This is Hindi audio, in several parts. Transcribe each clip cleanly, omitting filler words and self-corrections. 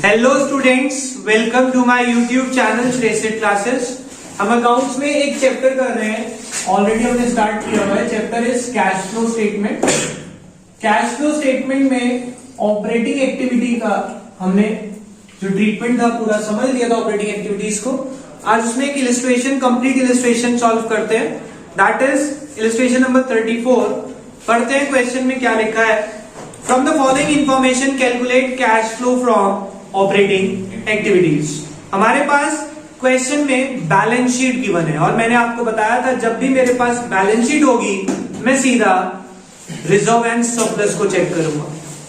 Hello students, welcome to my YouTube channel Shreshtha classes. हम अकाउंट्स में एक चैप्टर कर रहे हैं, ऑलरेडी हमने स्टार्ट किया हुआ है। Chapter is cash flow statement. Cash flow statement में ऑपरेटिंग एक्टिविटी का हमने जो ट्रीटमेंट था पूरा समझ लिया था, ऑपरेटिंग एक्टिविटीज को। आज उसमें एक इलिस्ट्रेशन, कंप्लीट इलिस्ट्रेशन सॉल्व करते हैं, दैट इज इलिस्ट्रेशन नंबर 34। पढ़ते हैं क्वेश्चन में क्या लिखा है। From the following information calculate cash flow from operating activities. हमारे पास क्वेश्चन में बैलेंस शीट गिवन है और मैंने आपको बताया था जब भी मेरे पास बैलेंस शीट होगी मैं सीधा रिजर्व एंड सरप्लस को चेक करूंगा।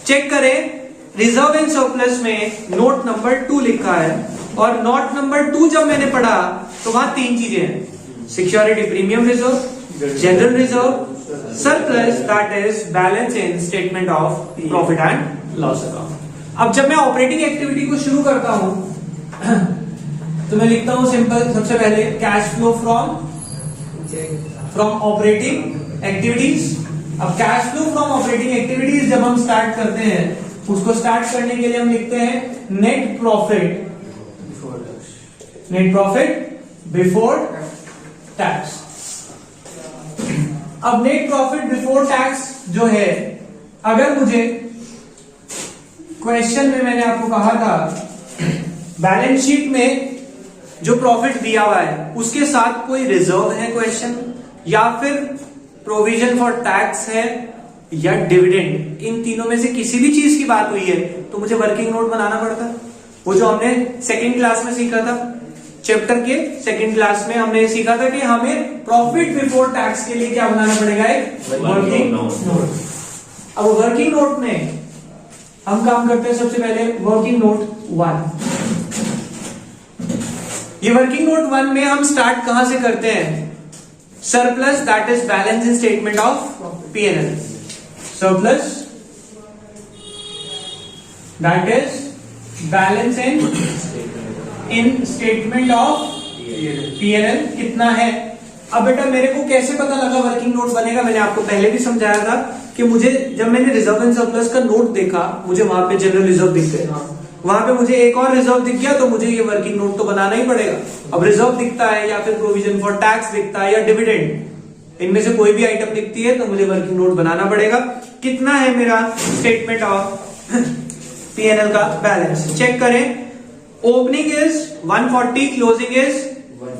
चेक करें, रिजर्व एंड सरप्लस में नोट नंबर 2 लिखा है और नोट नंबर 2 जब मैंने पढ़ा तो वहां 3 चीजें हैं, security premium reserve, general reserve, surplus that is balance in statement of profit and loss account. अब जब मैं ऑपरेटिंग एक्टिविटी को शुरू करता हूं तो मैं लिखता हूं सिंपल, सबसे पहले cash flow from operating activities. अब cash flow from operating activities जब हम स्टार्ट करते हैं, उसको स्टार्ट करने के लिए हम लिखते हैं नेट प्रॉफिट बिफोर टैक्स। अब नेट प्रॉफिट बिफोर टैक्स जो है, अगर मुझे क्वेश्चन में मैंने आपको कहा था बैलेंस शीट में जो प्रॉफिट दिया हुआ है उसके साथ कोई रिजर्व है क्वेश्चन, या फिर प्रोविजन फॉर टैक्स है, या डिविडेंड, इन तीनों में से किसी भी चीज की बात हुई है तो मुझे वर्किंग नोट बनाना पड़ता है। वो जो हमने सेकेंड क्लास में सीखा था, चैप्टर के सेकेंड क्लास में हमने सीखा था कि हमें प्रॉफिट बिफोर टैक्स के लिए क्या बनाना पड़ेगा, एक वर्किंग नोट। अब वर्किंग नोट में हम काम करते हैं सबसे पहले वर्किंग नोट 1। ये वर्किंग नोट 1 में हम स्टार्ट कहां से करते हैं, surplus that is balance in statement of P&L, surplus that is balance in statement of P&L कितना है। अब बेटा मेरे को कैसे पता लगा वर्किंग नोट बनेगा, मैंने आपको पहले भी समझाया था कि मुझे जब मैंने रिजर्व एंड सरप्लस का नोट देखा, मुझे वहां पे जनरल रिजर्व दिख गए, वहां पे मुझे एक और रिजर्व दिख गया तो मुझे ये वर्किंग नोट तो बनाना ही पड़ेगा। अब रिजर्व दिखता है या फिर प्रोविजन फॉर टैक्स दिखता है या डिविडेंड, इनमें से कोई भी आइटम दिखती है तो मुझे वर्किंग नोट बनाना पड़ेगा। कितना है मेरा स्टेटमेंट ऑफ P&L का बैलेंस, चेक करें। ओपनिंग इज 140, क्लोजिंग इज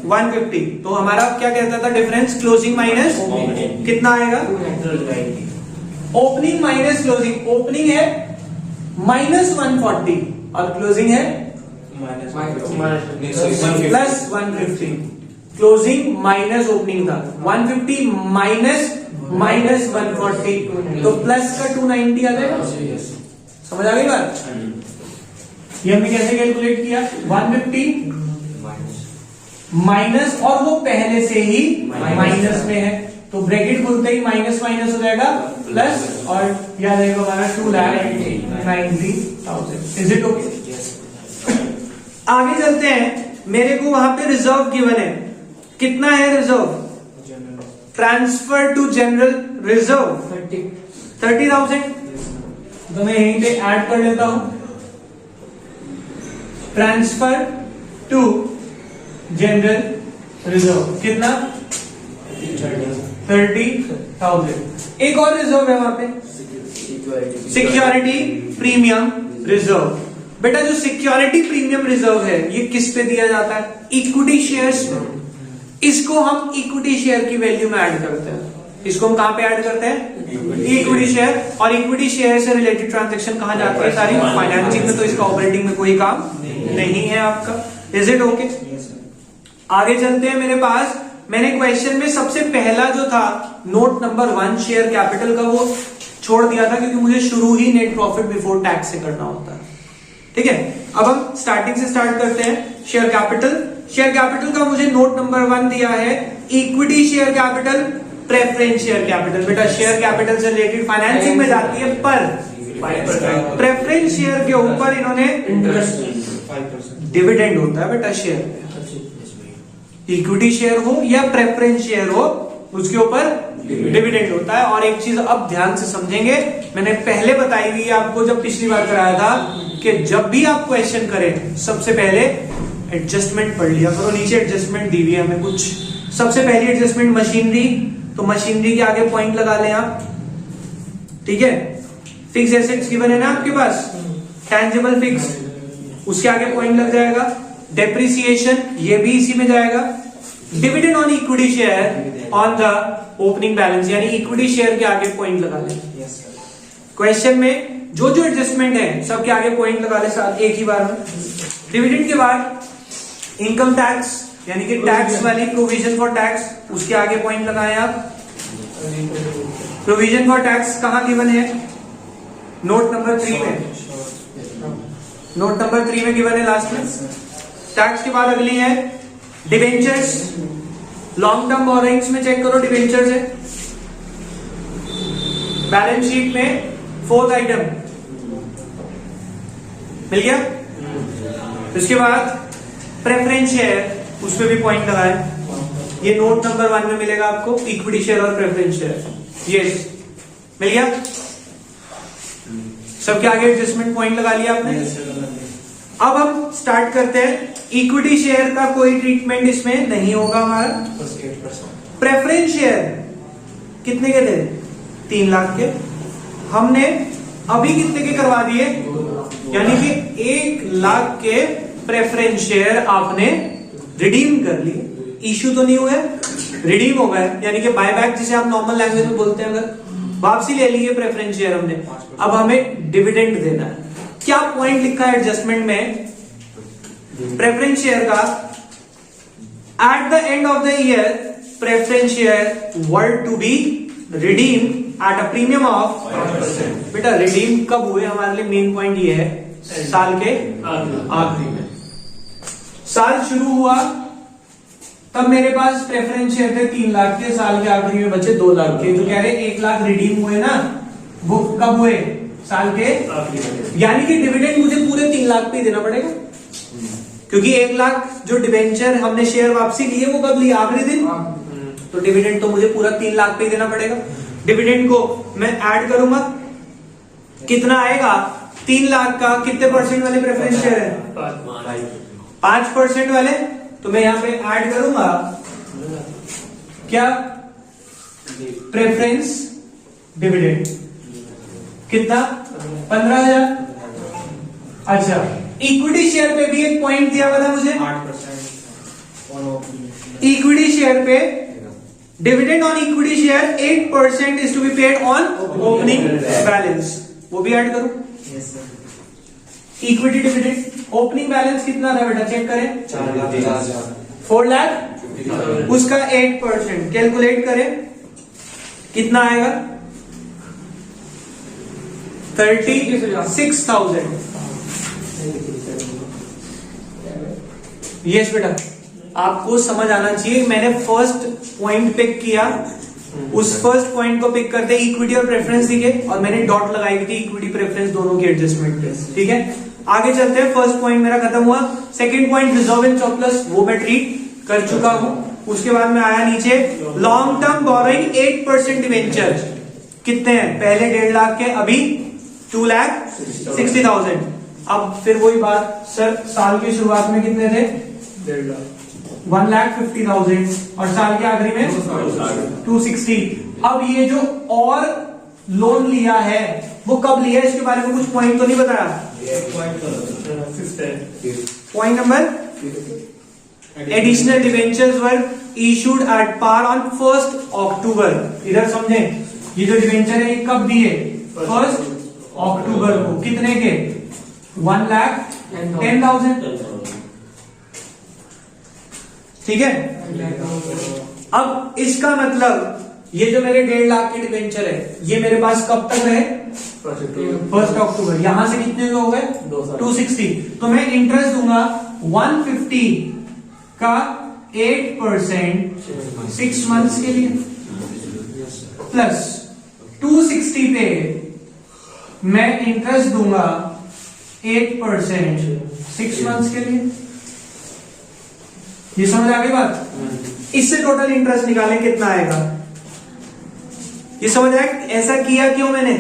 150, तो हमारा क्या कहता था डिफरेंस, क्लोजिंग माइनस कितना आएगा, ओपनिंग माइनस क्लोजिंग। ओपनिंग है -140 और क्लोजिंग है प्लस 150। क्लोजिंग माइनस ओपनिंग था 150 माइनस 140, तो प्लस का 290 आ जाएगा। समझ आ गई बात। ये हमने कैसे कैलकुलेट किया, 150 माइनस, और वो पहले से ही माइनस में है तो ब्रैकेट खुलते ही माइनस माइनस हो जाएगा प्लस, और याद आएगा हमारा 2,90,000। Is it okay? आगे चलते हैं। मेरे को वहां पे रिजर्व गिवन है, कितना है reserve, transfer to general reserve 30,000, तो मैं यहीं पे ऐड कर लेता हूं, ट्रांसफर टू जनरल रिजर्व कितना, 30,000। एक और रिजर्व है वहां पे, सिक्योरिटी प्रीमियम रिजर्व। बेटा जो सिक्योरिटी प्रीमियम रिजर्व है ये किस पे दिया जाता है, इक्विटी शेयर्स में। इसको हम इक्विटी शेयर की वैल्यू में ऐड करते हैं। इसको हम कहां पे ऐड करते हैं, इक्विटी शेयर। और इक्विटी शेयर से रिलेटेड ट्रांजेक्शन कहां जाती है, सारी फाइनेंसिंग में, तो इसका ऑपरेटिंग में कोई काम नहीं है आपका। Is it okay? आगे चलते हैं। मेरे पास मैंने क्वेश्चन में सबसे पहला जो था नोट नंबर 1 शेयर कैपिटल का, वो छोड़ दिया था क्योंकि मुझे शुरू ही नेट प्रॉफिट बिफोर टैक्स से करना होता है। ठीक है, अब हम स्टार्टिंग से स्टार्ट करते हैं। शेयर कैपिटल, शेयर कैपिटल का मुझे नोट नंबर 1 दिया है equity share capital, preference share capital. बेटा शेयर कैपिटल से रिलेटेड फाइनेंसिंग में जाती है, पर प्रेफरेंस शेयर के ऊपर इन्होंने डिविडेंड होता है बेटा शेयर में। इक्विटी शेयर हो या प्रेफरेंस शेयर हो, उसके ऊपर डिविडेंड होता है। और एक चीज अब ध्यान से समझेंगे, मैंने पहले बताई हुई आपको जब पिछली बार कराया था कि जब भी आप क्वेश्चन करें सबसे पहले एडजस्टमेंट पढ़ लिया करो। नीचे एडजस्टमेंट दी हुई है हमें कुछ। सबसे पहली एडजस्टमेंट मशीनरी, तो मशीनरी के आगे पॉइंट लगा लें आप, ठीक है। फिक्स एसेट्स गिवन है ना आपके पास, टैंजिबल फिक्स, उसके आगे पॉइंट लग जाएगा। डेप्रिसिएशन ये भी इसी में जाएगा। Dividend on equity share on the opening balance, यानी इक्विटी शेयर के आगे पॉइंट लगा लें। क्वेश्चन में जो जो एडजस्टमेंट है सबके आगे पॉइंट लगा ले साथ एक ही बार में। डिविडेंड के बाद इनकम टैक्स, यानी कि टैक्स वाली प्रोविजन फॉर टैक्स, उसके आगे पॉइंट लगाएं आप। प्रोविजन फॉर टैक्स कहां गिवन है? नोट नंबर 3 में, नोट नंबर 3 में गिवन है लास्ट में। टैक्स के बाद अगली है डिबेंचर्स। लॉन्ग टर्म बोरोइंग्स में चेक करो, डिबेंचर्स है। बैलेंस शीट में फोर्थ आइटम मिल गया। उसके बाद प्रेफरेंस शेयर, उस पर भी पॉइंट लगाए। ये नोट नंबर 1 में मिलेगा आपको, इक्विटी शेयर और प्रेफरेंस शेयर। यस, मिल गया। सबके आगे एडजस्टमेंट पॉइंट लगा लिया आपने। अब हम स्टार्ट करते हैं। इक्विटी शेयर का कोई ट्रीटमेंट इसमें नहीं होगा हमारा। प्रेफरेंस शेयर कितने के थे? 3 लाख के। हमने अभी कितने के करवा दिए? यानी कि 1 लाख के प्रेफरेंस शेयर आपने रिडीम कर लिए। इश्यू तो नहीं हुआ, रिडीम हो गए, यानी कि बायबैक जिसे आप नॉर्मल लैंग्वेज में बोलते हैं। अगर वापसी ले लिए प्रेफरेंस शेयर हमने, अब हमें डिविडेंड देना है। क्या पॉइंट लिखा है एडजस्टमेंट में? प्रेफरेंस शेयर का at the end of the year preference share were to be redeem at a premium of. बेटा रिडीम कब हुए हमारे लिए मेन पॉइंट ये है, साल के आखिरी में। साल शुरू हुआ तब मेरे पास प्रेफरेंस शेयर थे 3 लाख के, साल के आखिरी में बचे 2 लाख के। जो कह रहे 1 लाख रिडीम हुए ना, वो कब हुए? साल के आखिरी। यानी कि डिविडेंड मुझे पूरे 3 लाख पे ही देना पड़ेगा, क्योंकि 1 लाख जो डिबेंचर हमने शेयर वापसी लिए वो कब लिया? आखिरी दिन। तो डिविडेंड तो मुझे पूरा 3 लाख पे ही देना पड़ेगा। डिविडेंड को मैं ऐड करूंगा, कितना आएगा? 3 लाख का कितने परसेंट वाले प्रेफरेंस शेयर है? 5% वाले। तो मैं यहां पे ऐड करूंगा क्या? प्रेफरेंस डिविडेंड कितना? 15,000। अच्छा, इक्विटी शेयर पे भी एक पॉइंट दिया हुआ था मुझे, 8%। इक्विटी शेयर पे dividend on equity share 8% is to be paid on opening balance, वो भी ऐड करो। इक्विटी डिविडेंड ओपनिंग बैलेंस कितना था बेटा? चेक करें, 4 लाख, उसका 8% कैलकुलेट करें, कितना आएगा? 36,000। यस बेटा, आपको समझ आना चाहिए। मैंने फर्स्ट पॉइंट पिक किया, उस फर्स्ट पॉइंट को पिक करते इक्विटी और प्रेफरेंस दिखे, और मैंने डॉट लगाई थी इक्विटी प्रेफरेंस दोनों की एडजस्टमेंट पे। ठीक है, आगे चलते हैं। फर्स्ट पॉइंट मेरा खत्म हुआ। Second point reserve and surplus, वो मैं ट्रीट कर चुका हूं। उसके बाद में आया नीचे लॉन्ग टर्म बोरोइंग 8% डिवेंचर, कितने हैं? पहले 1.5 लाख के, अभी 2,60,000। अब फिर वही बात, सर साल की शुरुआत में कितने थे? 1,50,000, और साल के आखिरी में 260। अब ये जो और लोन लिया है वो कब लिया है, इसके बारे में कुछ पॉइंट तो नहीं बताया? Point number, additional debentures were issued at par on 1 October. इधर समझे, ये जो डिवेंचर है ये कब दिए? 1 अक्टूबर को। कितने के? 1,10,000। ठीक है, अब इसका मतलब ये जो मेरे 1.5 लाख के डिवेंचर है ये मेरे पास कब तक है? 1 अक्टूबर। यहां से कितने हो गए? 260। तो मैं इंटरेस्ट दूंगा 150 का 8% 6 मंथ्स के लिए, प्लस 260 पे मैं इंटरेस्ट दूंगा 8% 6 मंथ्स के लिए। ये समझ आ गई बात? इससे टोटल इंटरेस्ट निकालें कितना आएगा? ये समझ आया ऐसा किया क्यों मैंने?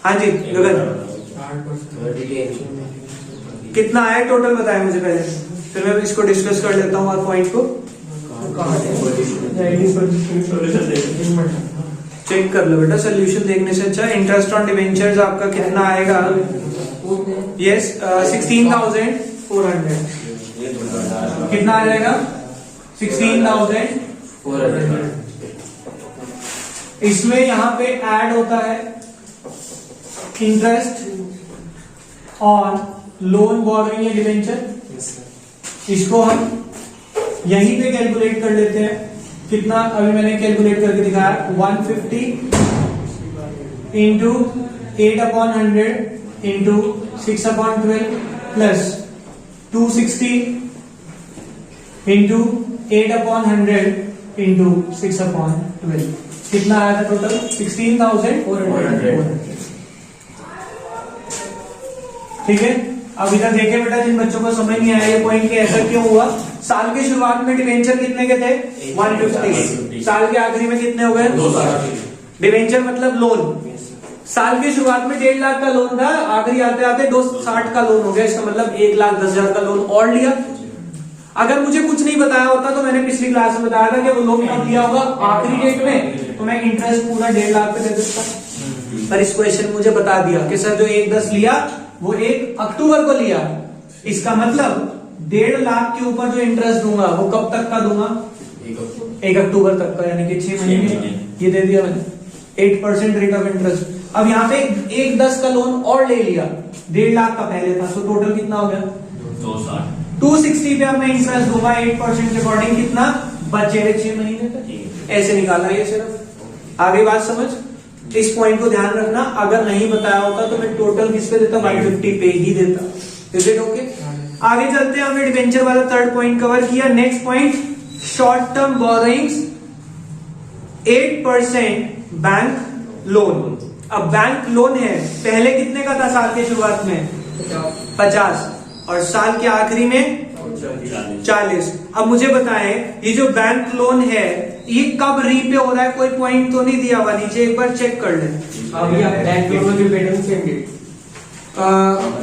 हाँ जी गगन, कितना आया टोटल बताया मुझे पहले, फिर मैं इसको डिस्कस कर लेता हूँ और पॉइंट को चेक कर लो बेटा। सोल्यूशन देखने से अच्छा इंटरेस्ट ऑन डिवेंचर्स आपका कितना आएगा? यस 16,400। कितना आ जाएगा? 16,400। इसमें यहां पे ऐड होता है इंटरेस्ट ऑन लोन बोरोइंग या डिवेंचर। इसको हम यहीं पे कैलकुलेट कर लेते हैं। कितना अभी मैंने कैलकुलेट करके दिखाया 150 into 8/100 into 6/12 plus 260 into 8/100 into 6/12। कितना आया था टोटल? 16,400। ठीक है, अब इधर देखें बेटा, जिन बच्चों को समझ नहीं आया ये पॉइंट कि ऐसा क्यों हुआ। साल के शुरुआत में डिवेंचर कितने के थे? 150। साल के आखिरी में कितने हो गए? 260। डिवेंचर मतलब लोन। साल की शुरुआत में 1.5 लाख का लोन था, आखिरी आते आते 260 का लोन हो गया। इसका मतलब 1,10,000 का लोन और लिया। अगर मुझे कुछ नहीं बताया होता तो मैंने पिछली क्लास में बताया था कि वो लोन कब लिया होगा? आखिरी डेट में, तो मैं इंटरेस्ट पूरा 1.5 लाख पे दे देता। पर इस क्वेश्चन मुझे बता दिया कि सर जो 1/10 लिया वो 1 अक्टूबर को लिया। इसका मतलब 1.5 लाख के ऊपर जो इंटरेस्ट दूंगा वो कब तक का दूंगा? 1 अक्टूबर तक का, यानी कि 6 महीने। ये दे दिया मैंने 8% रेट ऑफ इंटरेस्ट। अब यहाँ पे 1/10 का लोन और ले लिया, 1.5 लाख का पहले था, तो टोटल कितना हो गया? 260 पे अब मैं इंटरेस्ट दूंगा 8% के अकॉर्डिंग। कितना बचेगा 6 महीने तक? ऐसे निकाला ये सिर्फ। आगे बात समझ, इस पॉइंट को ध्यान रखना। अगर नहीं बताया होता तो मैं टोटल किस पे देता? 150 पे ही देता। Is it okay? आगे चलते हैं। हमने डिवेंचर वाला 3rd पॉइंट कवर किया। Next point, short term borrowings 8% bank loan. अब बैंक लोन है, पहले कितने का था साल की शुरुआत में? 50 और साल के आखिरी में 40। अब मुझे बताएं ये जो बैंक लोन है ये कब रीपे हो रहा है? कोई पॉइंट तो नहीं दिया हुआ नीचे, एक बार चेक कर लें। बैंक लोन में रिपेमेंट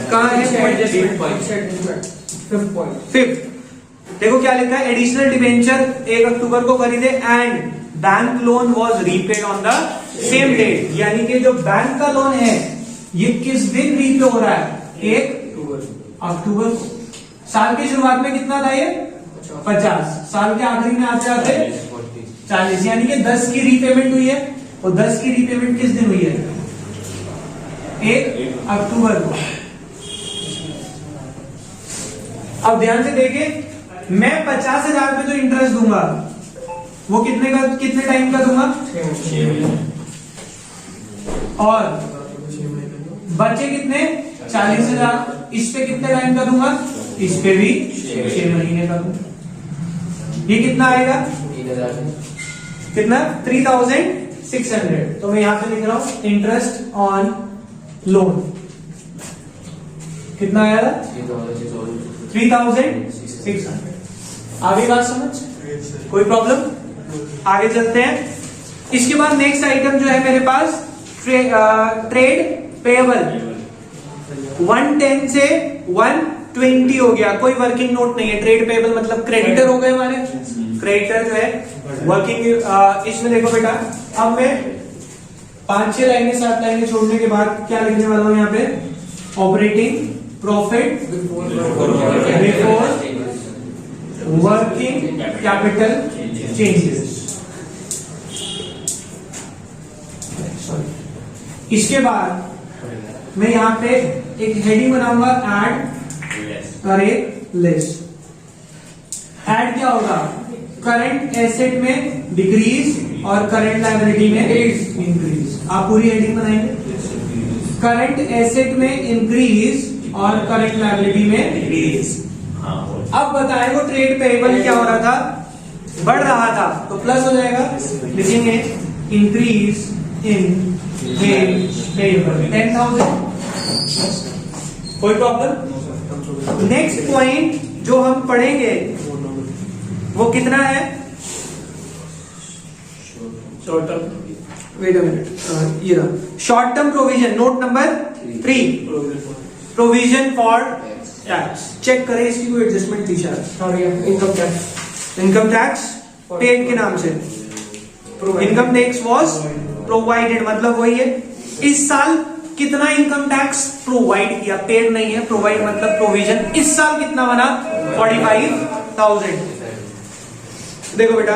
कहाँ है? 5th। देखो क्या लिखा है, एडिशनल डिवेंचर 1 अक्टूबर को खरीदे and bank loan was repaid on the same date. यानी कि जो बैंक का लोन है ये किस दिन रीपे हो रहा है? 1 अक्टूबर को। साल की शुरुआत में कितना था ये? 50। साल के आखिरी में आते आते 40, यानी कि 10 की रीपेमेंट हुई है। और 10 की रीपेमेंट किस दिन हुई है? 1 अक्टूबर को। अब ध्यान से देखें, मैं 50,000 पे जो इंटरेस्ट दूंगा वो कितने टाइम का दूंगा? 6 महीने। और बचे कितने? 40,000। इस पे कितने टाइम का दूंगा? इस पे भी 6 महीने का दूंगा। ये कितना आएगा? कितना? 3,600। तो मैं यहां पे लिख रहा हूं इंटरेस्ट ऑन लोन कितना आया? 3,600। आगे बात समझ? कोई प्रॉब्लम? आगे चलते हैं। इसके बाद नेक्स्ट आइटम जो है मेरे पास ट्रेड पेएबल 110 से 120 हो गया। कोई वर्किंग नोट नहीं है। ट्रेड पेएबल मतलब क्रेडिटर हो गए हमारे। क्रेडिटर जो है वर्किंग। इसमें देखो बेटा, अब मैं 5-6 लाइनें 7 लाइनें छोड़ने के बाद क्या लिखने वाला हूं यहाँ पे? Operating profit before working capital changes. इसके बाद मैं यहां पे एक हेडिंग बनाऊंगा, ऐड करे लेस। ऐड क्या होगा? करंट एसेट में डिक्रीज और करंट लायबिलिटी में इंक्रीज। आप पूरी हेडिंग बनाएंगे, करंट एसेट में इंक्रीज और करंट लायबिलिटी में डिक्रीज। अब बताएं वो ट्रेड पेएबल क्या हो रहा था? बढ़ रहा था, तो प्लस हो जाएगा। लिखेंगे इंक्रीज इन ट्रेड पेएबल 10,000। कोई प्रॉब्लम? नेक्स्ट पॉइंट जो हम पढ़ेंगे वो कितना है? Short term wait a minute, ये रहा short term provision, note number 3, provision for tax. Check करें इसकी कोई एडजस्टमेंट थी शायद। Income tax income tax paid के नाम से, इनकम टैक्स वॉज प्रोवाइडेड, मतलब वही है। इस साल कितना इनकम टैक्स प्रोवाइड किया, पेड नहीं है, प्रोवाइड मतलब प्रोविजन। इस साल कितना बना? 45,000। देखो बेटा,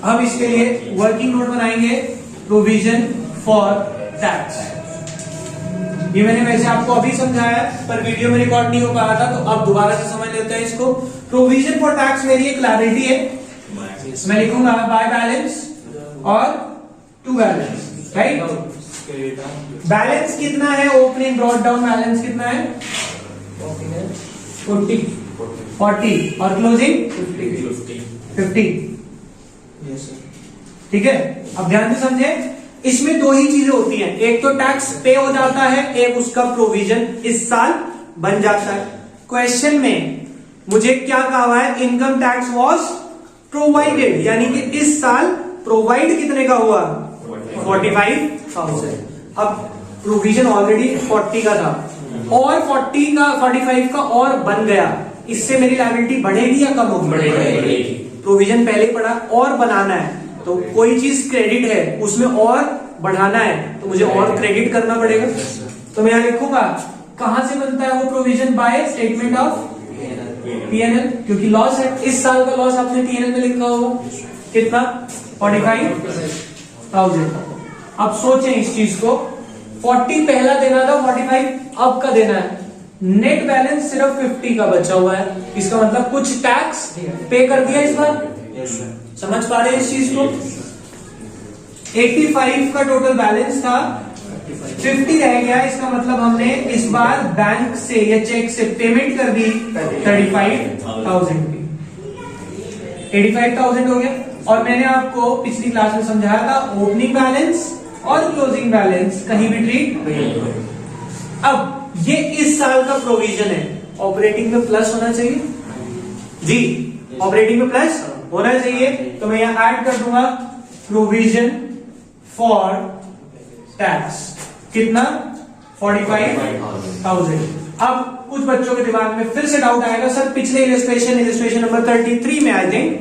हम इसके लिए वर्किंग नोट बनाएंगे, प्रोविजन फॉर टैक्स। ये मैंने वैसे आपको अभी समझाया पर वीडियो में रिकॉर्ड नहीं हो पाया था, तो अब दोबारा से समझ लेते हैं इसको। प्रोविजन फॉर टैक्स मेरी एक लायबिलिटी है, मैं लिखूंगा बाय बैलेंस और टू बैलेंस, राइट। बैलेंस कितना है? ओपनिंग ब्रॉट डाउन बैलेंस कितना है? 40 और क्लोजिंग 50। ठीक है, अब ध्यान से समझे, इसमें दो ही चीजें होती हैं, एक तो टैक्स पे हो जाता है, एक उसका प्रोविजन इस साल बन जाता है। क्वेश्चन में मुझे क्या कहा हुआ है? इनकम टैक्स वॉज प्रोवाइडेड, यानी कि इस साल प्रोवाइड कितने का हुआ? 45,000। अब प्रोविजन ऑलरेडी 40 का था और 45 का और बन गया, इससे मेरी लायबिलिटी बढ़ेगी या कम होगी? बढ़ेगी। प्रोविजन पहले पड़ा और बनाना है, तो कोई चीज क्रेडिट है उसमें और बढ़ाना है तो मुझे और क्रेडिट करना पड़ेगा। तो मैं यहां लिखूंगा कहां से बनता है वो provision? By statement of PNL, क्योंकि लॉस है, इस साल का लॉस आपने पीएनएल में लिखा होगा कितना? 45,000। अब सोचें इस चीज को, 40 पहला देना था, 45 अब का देना है, नेट बैलेंस सिर्फ 50 का बचा हुआ है, इसका मतलब कुछ टैक्स पे कर दिया इस बार। समझ पा रहे हैं इस चीज को? 85 का टोटल बैलेंस था, 50 रह गया, इसका मतलब हमने इस बार बैंक से या चेक से पेमेंट कर दी 35,000 की। 85,000 हो गया। और मैंने आपको पिछली क्लास में समझाया था ओपनिंग बैलेंस और क्लोजिंग बैलेंस कहीं भी ट्रीट नहीं। अब ये इस साल का प्रोविजन है, ऑपरेटिंग में प्लस होना चाहिए जी, ऑपरेटिंग में प्लस होना चाहिए, तो मैं यहां ऐड कर दूंगा प्रोविजन फॉर टैक्स, कितना? 45,000। अब कुछ बच्चों के दिमाग में फिर से डाउट आएगा, सर पिछले इलिस्ट्रेशन नंबर 33 में आई थिंक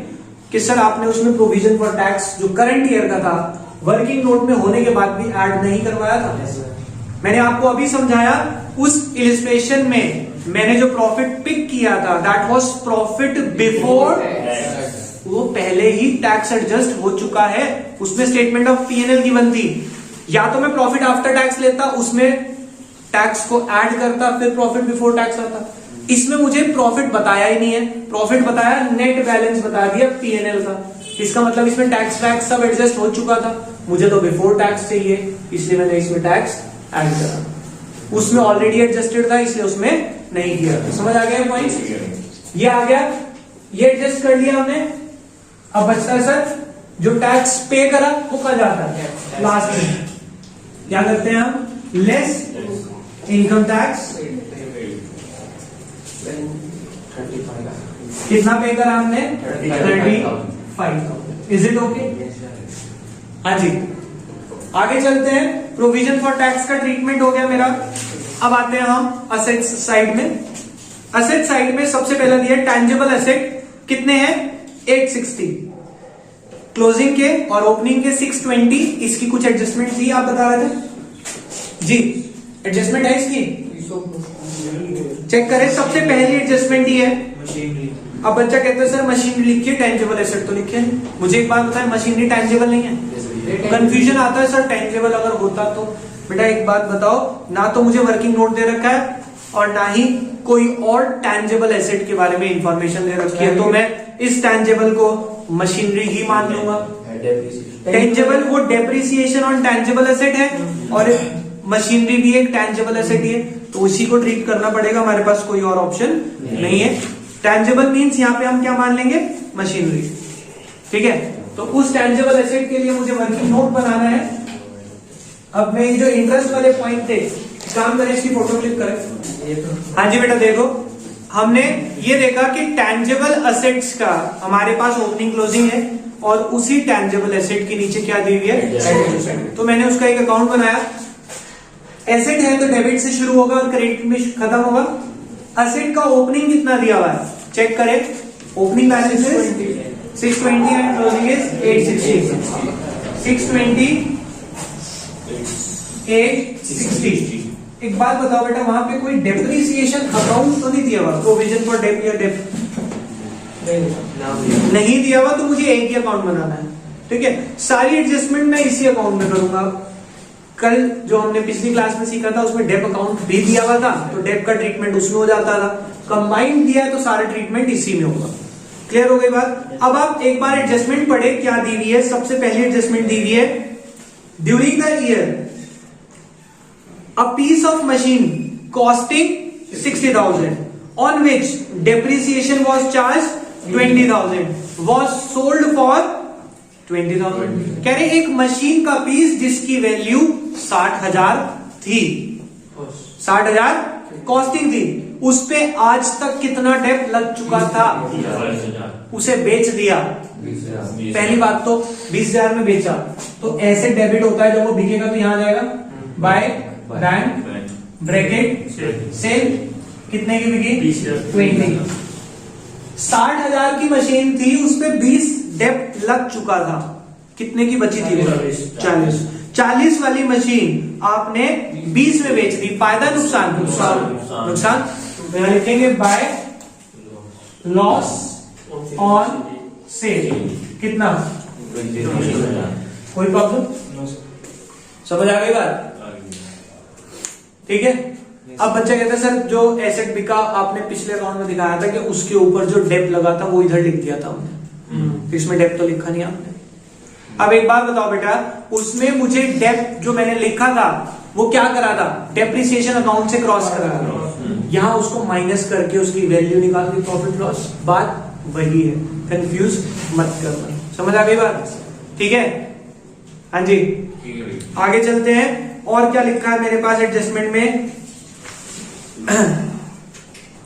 कि सर आपने उसमें प्रोविजन फॉर टैक्स जो करंट ईयर का था वर्किंग नोट में होने के बाद भी ऐड नहीं करवाया था। मैंने आपको अभी समझाया, उस इलिस्ट्रेशन में मैंने जो प्रॉफिट पिक किया था दैट वाज प्रॉफिट बिफोर, वो पहले ही टैक्स एडजस्ट हो चुका है, उसमें स्टेटमेंट ऑफ पीएनएल की बनती। या तो मैं प्रॉफिट आफ्टर टैक्स लेता, उसमें टैक्स को ऐड करता, फिर प्रॉफिट बिफोर टैक्स आता। इसमें मुझे प्रॉफिट बताया ही नहीं है, प्रॉफिट बताया, नेट बैलेंस बता दिया पीएनएल का, इसका मतलब इसमें टैक्स वैक्स सब एडजस्ट हो चुका था, मुझे तो बिफोर टैक्स चाहिए, इसलिए मैंने इसमें टैक्स ऐड करा। उसमें ऑलरेडी एडजस्टेड था इसलिए उसमें नहीं किया। समझ आ गया पॉइंट? ये आ गया, ये एडजस्ट कर लिया हमने। अब बचता है सर जो टैक्स पे करा वो कहा जाता है लास्ट में, क्या करते हैं हम? Less income tax. कितना पे करा हमने? 35,000। Is it okay? हाँ जी, आगे चलते हैं। प्रोविजन फॉर टैक्स का ट्रीटमेंट हो गया मेरा। अब आते हैं हम असेट्स साइड में। असेट साइड में सबसे पहले दिया टैंजिबल एसेट, कितने हैं? 860। क्लोजिंग के और ओपनिंग के 620। इसकी कुछ एडजस्टमेंट थी, आप बता रहे थे जी, एडजस्टमेंट है इसकी, चेक करें। सबसे पहली एडजस्टमेंट ही है मशीनरी। अब बच्चा कहता है सर मशीनरी लिखिए, टैंजिबल एसेट तो लिखिए। मुझे एक बात बताएं, मशीनरी टैंजिबल नहीं है? कंफ्यूजन आता है सर टैंजिबल अगर होता तो। बेटा एक बात बताओ, ना तो मुझे वर्किंग नोट दे रखा है और ना ही कोई और टैंजिबल एसेट के बारे में इंफॉर्मेशन दे रखी है, तो मैं इस टैंजिबल को मशीनरी ही मान लूंगा। टैंजिबल वो डेप्रिसिएशन ऑन टैंजिबल एसेट है और मशीनरी भी एक टैंजिबल एसेट ही है, तो उसी को ट्रीट करना पड़ेगा, हमारे पास कोई और ऑप्शन नहीं है। टैंजिबल मींस यहाँ पे हम क्या मान लेंगे? मशीनरी। ठीक है, तो उस टैंजिबल एसेट के लिए मुझे वर्किंग नोट बनाना है। अब मैं ये जो इंटरेस्ट वाले पॉइंट थे, काम करें, इसकी फोटो क्लिक करें। हाँ जी बेटा देखो, हमने ये देखा कि टैंजिबल असेट्स का हमारे पास ओपनिंग क्लोजिंग है और उसी टेंजिबल एसेट के नीचे क्या दी हुई है, तो मैंने उसका एक अकाउंट बनाया। एसेट है तो डेबिट से शुरू होगा और क्रेडिट में खत्म होगा। एसेट का ओपनिंग कितना दिया हुआ है, चेक करें। Opening balance is 620 and closing is 860। 620 860। एक बात बताओ बेटा, वहां पे कोई डेप्रिसिएशन अकाउंट तो नहीं दिया हुआ, प्रोविजन फॉर डेप या डेप नहीं दिया हुआ, तो मुझे एक ही अकाउंट बनाना है। ठीक है, सारी एडजस्टमेंट मैं इसी अकाउंट में करूंगा। कल जो हमने पिछली क्लास में सीखा था उसमें डेप अकाउंट भी दिया हुआ था, तो डेप का ट्रीटमेंट उसमें हो जाता था। कंबाइंड दिया है तो सारा ट्रीटमेंट इसी में होगा। क्लियर हो गई बात। अब आप एक बार एडजस्टमेंट पढ़े, क्या दी हुई है। सबसे पहली एडजस्टमेंट दी हुई है, during the year a piece of machine costing 60,000 on which depreciation was charged 20,000 was sold for 20,000। कह रहे एक मशीन का पीस जिसकी वैल्यू 60,000 थी, 60,000 कॉस्टिंग थी, उस पे आज तक कितना डेप लग चुका था, उसे बेच दिया। पहली बात तो 20,000 में बेचा, तो ऐसे डेबिट होता है जब वो बिकेगा तो यहां जाएगा बाय बैंक ब्रैकेट सेल। कितने की बिकी, 20। 60,000 की मशीन थी, उस पे 20 डेप लग चुका था, कितने की बची थी, 40। 40 वाली मशीन आपने 20 में बेच दी। फायदा नुकसान, नुकसान। तो यहां लिखेंगे बाय लॉस ऑन सेल। कितना, कोई प्रॉब्लम, समझ आ गई बात। ठीक है। अब बच्चा कहता है सर जो एसेट बिका आपने पिछले अकाउंट में दिखाया था कि उसके ऊपर जो डेप लगा था वो इधर लिख दिया था हमने, इसमें डेप तो लिखा नहीं आपने। अब एक बात बताओ बेटा, उसमें मुझे डेप जो मैंने लिखा था वो क्या करा था, डेप्रिसिएशन अकाउंट से क्रॉस करा था। यहां उसको माइनस करके उसकी वैल्यू निकाल दी, प्रॉफिट लॉस। बात वही है, कंफ्यूज मत करना। समझ आ गई बात। ठीक है, हाँ जी आगे चलते हैं। और क्या लिखा है मेरे पास एडजस्टमेंट में,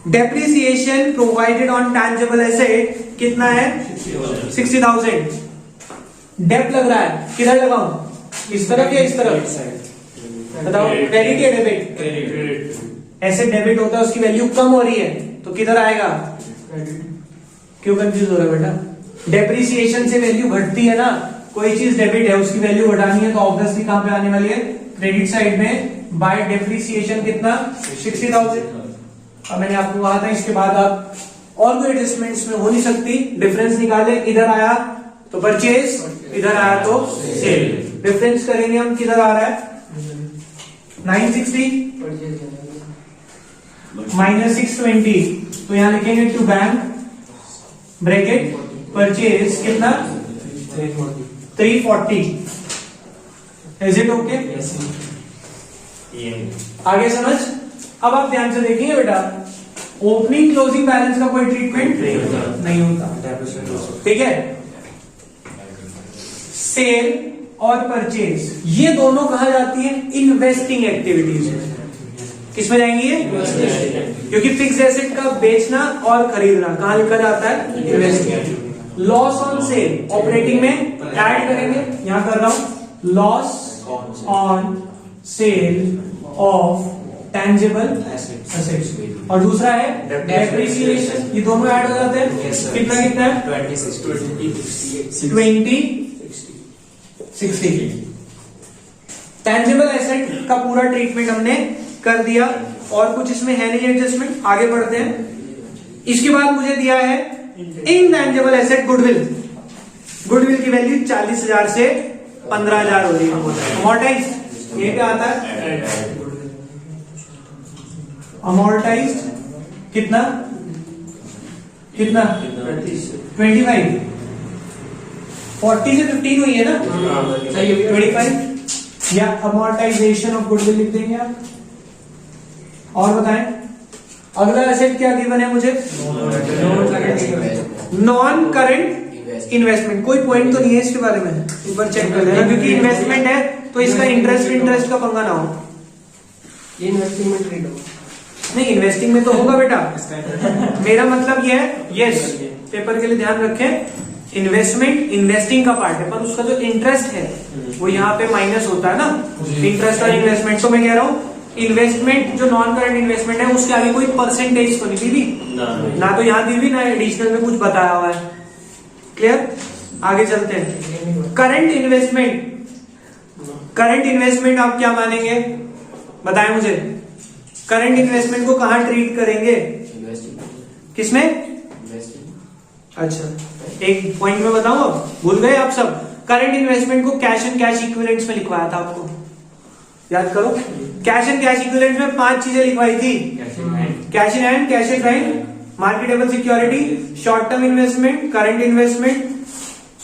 depreciation provided on tangible asset कितना है, 60,000। डेप लग रहा है, किधर लगाऊं, इस तरफ या इस तरफ, बताओ। क्रेडिट या डेबिट, एसेट डेबिट होता है उसकी वैल्यू कम हो रही है तो किधर आएगा, क्यों कंफ्यूज हो रहा है बेटा, डेप्रिसिएशन से वैल्यू घटती है ना, कोई चीज डेबिट है उसकी वैल्यू घटानी है तो ऑब्वियसली कहां पे आने वाली है, क्रेडिट साइड में। बाय डेप्रिसिएशन कितना, 60,000। अब मैंने आपको कहा था इसके बाद आप और कोई एडजस्टमेंट इसमें हो नहीं सकती, डिफरेंस निकाले, इधर आया तो परचेज, इधर आया तो सेल। डिफरेंस करेंगे हम, किधर आ रहा है 960 माइनस 620, तो यहां लिखेंगे टू बैंक ब्रैकेट परचेज कितना 340। इज इट ओके, आगे समझ। अब आप ध्यान से देखिए बेटा, ओपनिंग क्लोजिंग बैलेंस का कोई ट्रीटमेंट नहीं होता। ठीक है, सेल और परचेज ये दोनों कहा जाती है इन्वेस्टिंग एक्टिविटीज में। किसमें जाएंगी ये, क्योंकि फिक्स एसेट का बेचना और खरीदना कहां लिखा जाता है, investing. Loss on sale operating में ऐड करेंगे, यहां कर रहा हूं, loss on sale of tangible assets, और दूसरा है डेप्रिसिएशन। ये दोनों ऐड हो जाते हैं, कितना कितना है 20/60। टेंजिबल एसेट का पूरा ट्रीटमेंट हमने कर दिया, और कुछ इसमें है नहीं एडजस्टमेंट। आगे बढ़ते हैं। इसके बाद मुझे दिया है इनटेंजिबल एसेट गुडविल। गुडविल की वैल्यू 40,000 से 15,000 हो रही है। अमोर्टाइज ये क्या आता है, अमोर्टाइज कितना कितना 25, 40 से 15 हुई है ना, सही है 25, या अमोर्टाइजेशन ऑफ गुडविल लिख देंगे आप। और बताएं अगला एसेट क्या गिवन है मुझे, नॉन करंट इन्वेस्टमेंट। कोई पॉइंट तो नहीं है इसके बारे में, एक बार चेक कर लेना, क्योंकि इन्वेस्टमेंट है तो इसका इंटरेस्ट का पंगा ना हो। इन्वेस्टिंग में ट्रेड हो, नहीं इन्वेस्टिंग में तो होगा बेटा, मेरा मतलब ये है, यस पेपर के लिए ध्यान रखें, इन्वेस्टमेंट इन्वेस्टिंग का पार्ट है, पर उसका जो इंटरेस्ट है वो यहाँ पे माइनस होता है ना, इंटरेस्ट और इन्वेस्टमेंट। तो मैं कह रहा हूँ इन्वेस्टमेंट जो नॉन करंट इन्वेस्टमेंट है उसके आगे कोई परसेंटेज तो नहीं दी भी ना, तो यहाँ दी भी ना एडिशनल में कुछ बताया हुआ है। क्लियर? आगे चलते हैं। करंट इन्वेस्टमेंट, करंट इन्वेस्टमेंट आप क्या मानेंगे बताएं मुझे। करंट इन्वेस्टमेंट को कहां ट्रीट करेंगे, किसमें? अच्छा एक पॉइंट में बताऊं, अब भूल गए आप सब। करंट इन्वेस्टमेंट को कैश एंड कैश इक्विवेलेंट्स में लिखवाया था आपको, याद करो। कैश एंड कैश इक्विवेलेंट्स में 5 चीजें लिखवाई थी, cash in hand, cash at bank, marketable security, short term investment, current investment.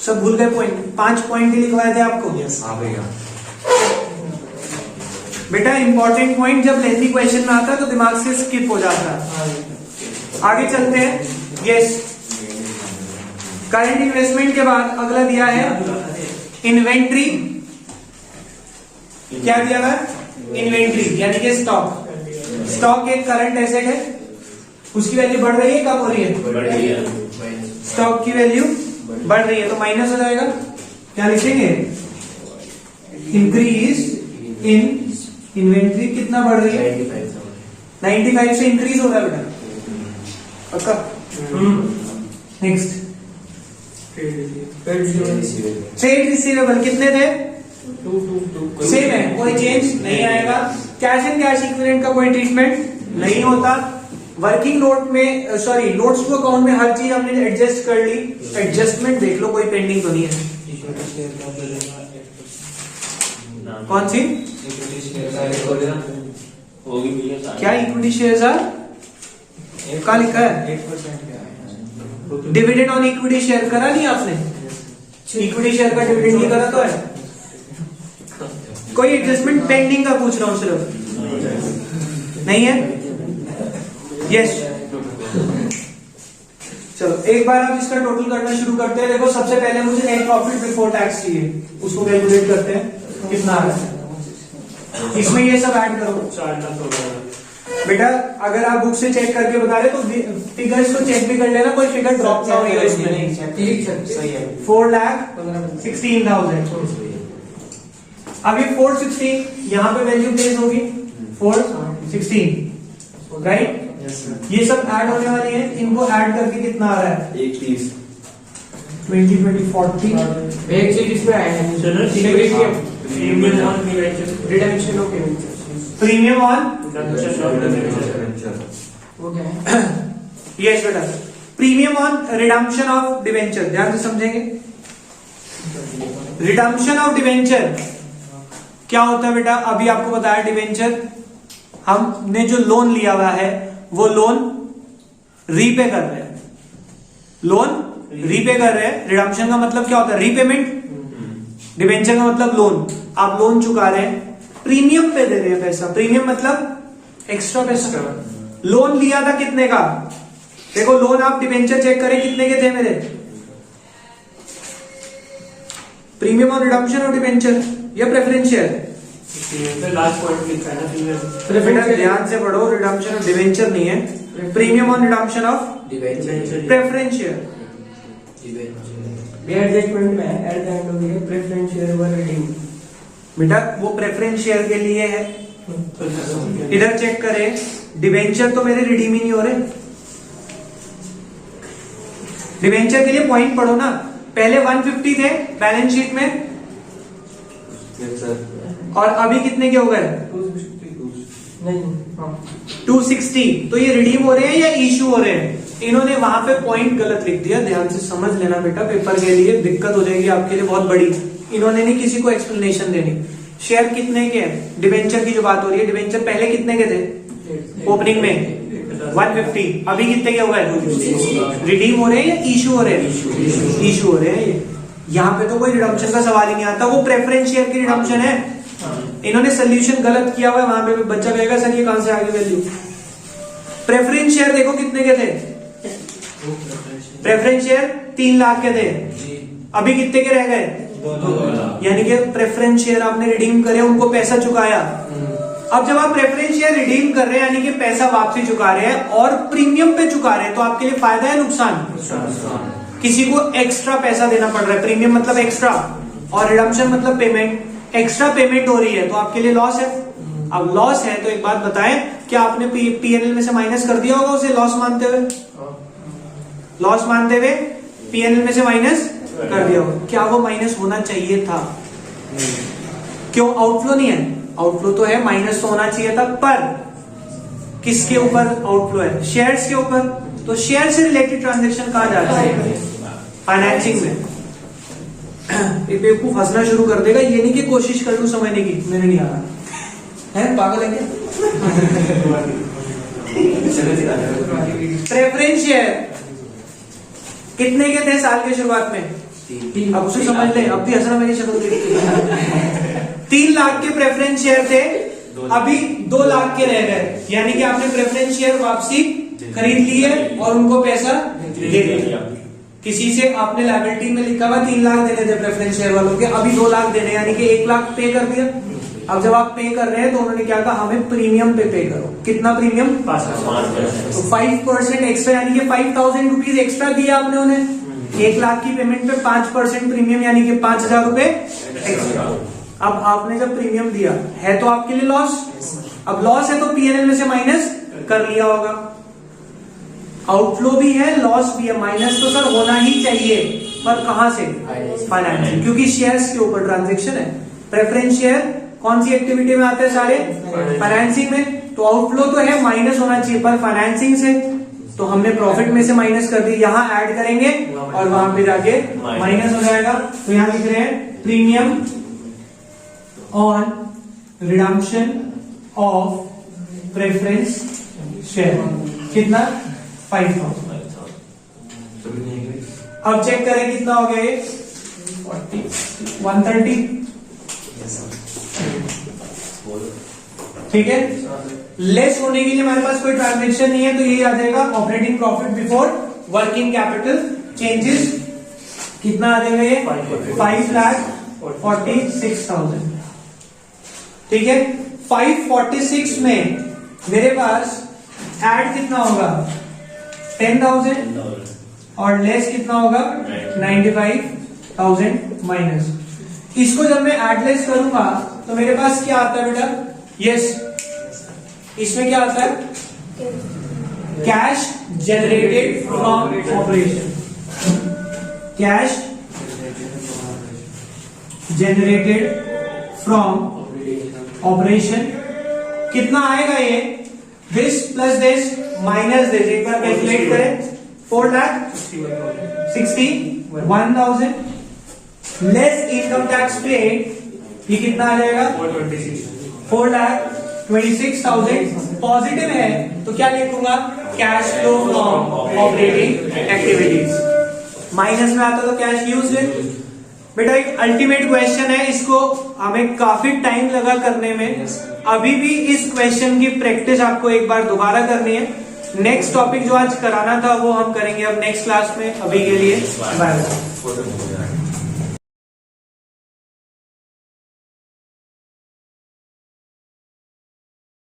सब भूल गए पॉइंट, 5 पॉइंट ही लिखवाए थे आपको। बेटा इंपॉर्टेंट पॉइंट जब लेंथी क्वेश्चन में आता है तो दिमाग से स्किप हो जाता है। आगे चलते हैं। यस, करंट इन्वेस्टमेंट के बाद अगला दिया है इन्वेंट्री। क्या दिया है? इन्वेंट्री यानी कि स्टॉक। स्टॉक एक करंट एसेट है, उसकी वैल्यू बढ़ रही है, कम हो रही है? स्टॉक की वैल्यू बढ़ रही है तो माइनस हो जाएगा। क्या लिखेंगे? Increase in inventory. कितना बढ़ रही है? 95 से इंक्रीज हो रहा है बेटा, पक्का? नेक्स्ट, ट्रेड रिसीवेबल कितने थे? सेम है, कोई चेंज नहीं आएगा। कैश एंड कैश इक्विवेलेंट का कोई ट्रीटमेंट नहीं होता। वर्किंग नोट में, सॉरी नोट्स टू अकाउंट में हर चीज हमने एडजस्ट कर ली। एडजस्टमेंट देख लो, कोई पेंडिंग तो नहीं है। कौन सी? क्या इक्विटी शेयर्स क्या लिखा है? डिविडेंड ऑन इक्विटी शेयर करा नहीं आपने? इक्विटी शेयर का डिविडेंड नहीं करा तो है। कोई एडजस्टमेंट पेंडिंग का पूछ रहा हूं, सिर्फ नहीं है। यस, चलो एक बार आप इसका टोटल करना शुरू करते हैं। देखो सबसे पहले मुझे नेट प्रॉफिट बिफोर टैक्स चाहिए, उसको कैलकुलेट करते हैं कितना आ रहा है। इसमें ये सब ऐड करो बेटा। अगर आप बुक से चेक करके बता रहे तो फिगर्स को चेक भी कर लेना, कोई फिगर ड्रॉप ना हो इसमें। 4,16,000। अभी 416 यहाँ पे वैल्यू प्लेस होगी 416, राइट? ये सब ऐड होने वाली है, इनको ऐड करके कितना आ रहा है? 30, 20, 20, 40। एक चीज इसमें ऐड है, premium on redemption of debenture. Premium on वो क्या है? यस बेटा, premium on redemption of debenture. ध्यान से समझेंगे। रिडम्पशन ऑफ डिवेंचर क्या होता है बेटा? अभी आपको बताया डिवेंचर हमने जो लोन लिया हुआ है वो लोन रीपे कर रहे हैं, लोन रीपे कर रहे हैं। रिडम्पशन का मतलब क्या होता है? रीपेमेंट। डिवेंचर का मतलब लोन, आप लोन चुका रहे हैं, प्रीमियम पे दे रहे हैं पैसा। प्रीमियम मतलब एक्स्ट्रा पैसा। लोन लिया था कितने का? देखो लोन आप डिवेंचर चेक करें कितने के थे मेरे। प्रीमियम और रिडम्पशन और डिवेंचर या प्रेफरेंस शेयर? लास्ट पॉइंट लिखा है ना, बेटा ध्यान से पढ़ो, रिडम्पशन और डिवेंचर नहीं है, प्रीमियम और redemption of preference share. Adjustment में at the end of the preference share were redeemed. बेटा वो प्रेफरेंस शेयर के लिए है। इधर चेक करें, डिवेंचर तो मेरे रिडीम ही नहीं हो रहे। डिवेंचर के लिए पॉइंट पढ़ो ना, पहले 150 थे बैलेंस शीट में और अभी कितने के हो गए? 260। तो ये रिडीम हो रहे हैं या इशू हो रहे हैं? इन्होंने वहां पे पॉइंट गलत लिख दिया, ध्यान से समझ लेना बेटा, पेपर के लिए दिक्कत हो जाएगी आपके लिए बहुत बड़ी। इन्होंने नहीं किसी को एक्सप्लेनेशन देनी। शेयर कितने के हैं? डिवेंचर की जो बात हो रही है, डिवेंचर पहले कितने के थे ओपनिंग में? 150। अभी कितने के हो गए? रिडीम हो रहे हैं या इशू हो रहे हैं? इशू हो रहे हैं। यहाँ पे तो कोई रिडम्पशन का सवाल ही नहीं आता, वो प्रेफरेंस शेयर की रिडम्पशन है। इन्होंने सोल्यूशन गलत किया हुआ है, वहां पे बच्चा कहेगा सर ये कहां से आ गई वैल्यू। प्रेफरेंस शेयर देखो कितने के थे? प्रेफरेंस शेयर 3 लाख के थे, अभी कितने के रह गए? यानी कि प्रेफरेंस शेयर आपने रिडीम करे, उनको पैसा चुकाया। अब जब आप प्रेफरेंस शेयर रिडीम कर रहे हैं यानी कि पैसा वापसी चुका रहे हैं और प्रीमियम पे चुका रहे हैं, तो आपके लिए फायदा है नुकसान? किसी को एक्स्ट्रा पैसा देना पड़ रहा है, प्रीमियम मतलब एक्स्ट्रा और रिडम्पशन मतलब पेमेंट, एक्स्ट्रा पेमेंट हो रही है तो आपके लिए लॉस है। अब लॉस है तो एक बात बताएं, क्या आपने पीएनएल में से माइनस कर दिया होगा उसे लॉस मानते हुए? लॉस मानते हुए पीएनएल में से माइनस कर दिया होगा। क्या वो माइनस होना चाहिए था? क्यों? आउटफ्लो नहीं है, आउटफ्लो तो है, माइनस तो होना चाहिए था, पर किसके ऊपर आउटफ्लो है? शेयर्स के ऊपर। तो शेयर से रिलेटेड ट्रांजेक्शन कहा जाता है फाइनेंसिंग में। ये बेवकूफ हंसना शुरू कर देगा, ये नहीं कि कोशिश कर लूं समझने की, मेरे नहीं आ रहा है, पागल है क्या? प्रेफरेंस शेयर कितने के थे साल के शुरुआत में? अब उसे समझ ले, अब भी हंसना मेरी शक्ल देख के। 3 लाख के प्रेफरेंस शेयर थे, अभी 2 लाख के रह गए, यानी कि आपने प्रेफरेंस शेयर वापसी खरीद ली है और उनको पैसा दे दिया। किसी से आपने लायबिलिटी में लिखा हुआ 3 लाख देने थे प्रेफरेंस शेयर वालों के, अभी 2 लाख देने, यानी कि 1 लाख पे कर दिया। अब जब आप पे कर रहे हैं तो उन्होंने क्या कहा, हमें प्रीमियम पे करो। कितना प्रीमियम? 5%। तो 5% एक्स्ट्रा, यानी कि 5000 रुपीज एक्स्ट्रा दिया आपने उन्हें। 1 लाख की पेमेंट पे 5% प्रीमियम, यानी कि 5000 रुपए एक्स्ट्रा। अब आपने जब प्रीमियम दिया है तो आपके लिए लॉस, अब लॉस है तो पीएनएल में से माइनस कर लिया होगा। आउटफ्लो भी है, लॉस भी है, माइनस तो सर होना ही चाहिए, पर कहां से? फाइनेंसिंग, क्योंकि शेयर्स के ऊपर ट्रांजेक्शन है। प्रेफरेंस शेयर कौन सी एक्टिविटी में आते हैं? सारे फाइनेंसिंग में। तो आउटफ्लो तो है, माइनस होना चाहिए, पर फाइनेंसिंग से तो हमने प्रॉफिट में से माइनस कर दी, यहां ऐड करेंगे और वहां पे जाके माइनस हो जाएगा। तो यहां लिख रहे हैं premium on redemption of preference share, कितना? 5000। अब चेक करें कितना हो गया ये? 130। ठीक है, लेस होने के लिए हमारे पास कोई ट्रांजेक्शन नहीं है, तो यही आ जाएगा operating profit before working capital changes. कितना आ जाएगा ये? 5,46,000। ठीक है, 546 में मेरे पास ऐड कितना होगा? 10,000 और लेस कितना होगा? 95,000 माइनस। इसको जब मैं एडलेस करूंगा तो मेरे पास क्या आता है बेटा? यस, इसमें क्या आता है? Cash generated from operation. Cash generated from operation कितना आएगा ये? This plus this minus this, एक बार कैलकुलेट करें। 4,61,000 लेस इनकम टैक्स पेड, ये कितना आ जाएगा? 4,26,000। पॉजिटिव है तो क्या लिखूंगा? Cash flow from operating activities. Minus में आता तो कैश यूज्ड। बेटा एक अल्टीमेट क्वेश्चन है, इसको हमें काफी टाइम लगा करने में। अभी भी इस क्वेश्चन की प्रैक्टिस आपको एक बार दोबारा करनी है। नेक्स्ट टॉपिक जो आज कराना था वो हम करेंगे अब नेक्स्ट क्लास में। अभी के लिए बाय बाय।